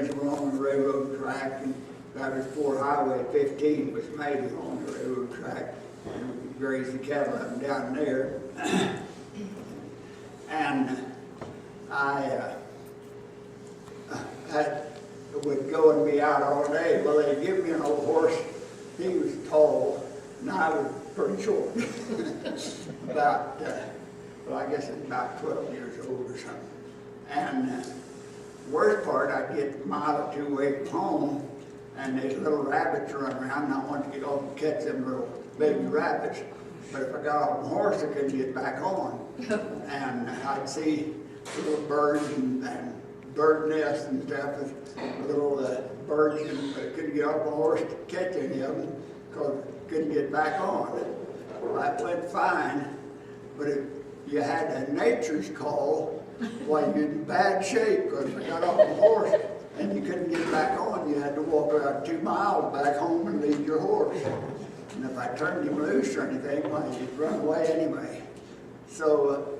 along the railroad track, and that was before Highway 15 was made along the railroad track, and we grazed the cattle up and down there. And I would go and be out all day. Well, they'd give me an old horse. He was tall, and I was pretty short. About, well, I guess it's about 12 years old or something. And worst part, I'd get a mile or two away from home, and there's little rabbits run around, and I wanted to get off and catch them little baby rabbits. But if I got off the horse, I couldn't get back on. And I'd see little birds and bird nests and stuff with little birds, but I couldn't get off the horse to catch any of them because I couldn't get back on. Well, that went fine, but if you had a nature's call, well, you're in bad shape because if you got off the horse and you couldn't get back on, you had to walk about 2 miles back home and leave your horse. And if I turned him loose or anything, well, he'd run away anyway. So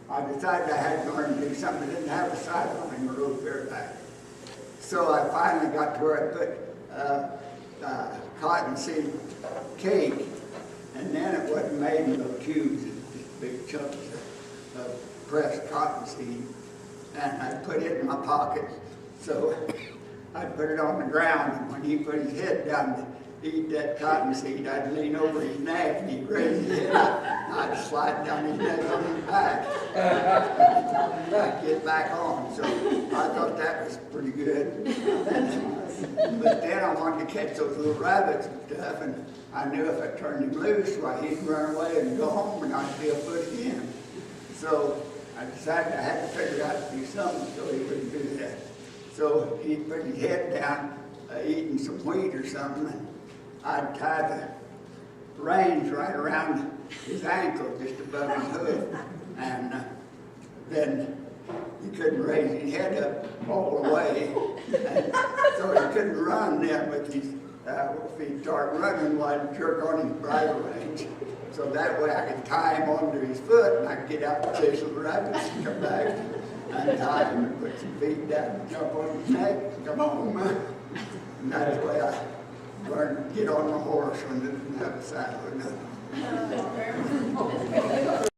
I decided I had to learn to do something. I didn't have a sideline road bareback. So I finally got to where I put cottonseed cake, and then it wasn't made in little cubes, just big chunks of pressed cottonseed, and I put it in my pocket. So I'd put it on the ground, and when he put his head down to eat that cottonseed, I'd lean over his neck, and he'd raise his head up, and I'd slide down his neck on his back, get back on. So I thought that was pretty good. But then I wanted to catch those little rabbits and stuff, and I knew if I turned him loose, why, he'd run away and go home, and I'd be afoot again. So I decided I had to figure out to do something so he wouldn't do that. So he'd put his head down, eating some wheat or something, and I'd tie the reins right around his ankle, just above his hoof, and then he couldn't raise his head up all the way, and so he couldn't run then with his, if he'd start running, well, I'd jerk on his bridle reins. So that way I could tie him onto his foot, and I could get out and chase the rabbits and come back and tie him and put some feet down and jump on his neck and come home. And that's the way I learned to get on the horse when I didn't have a saddle or nothing.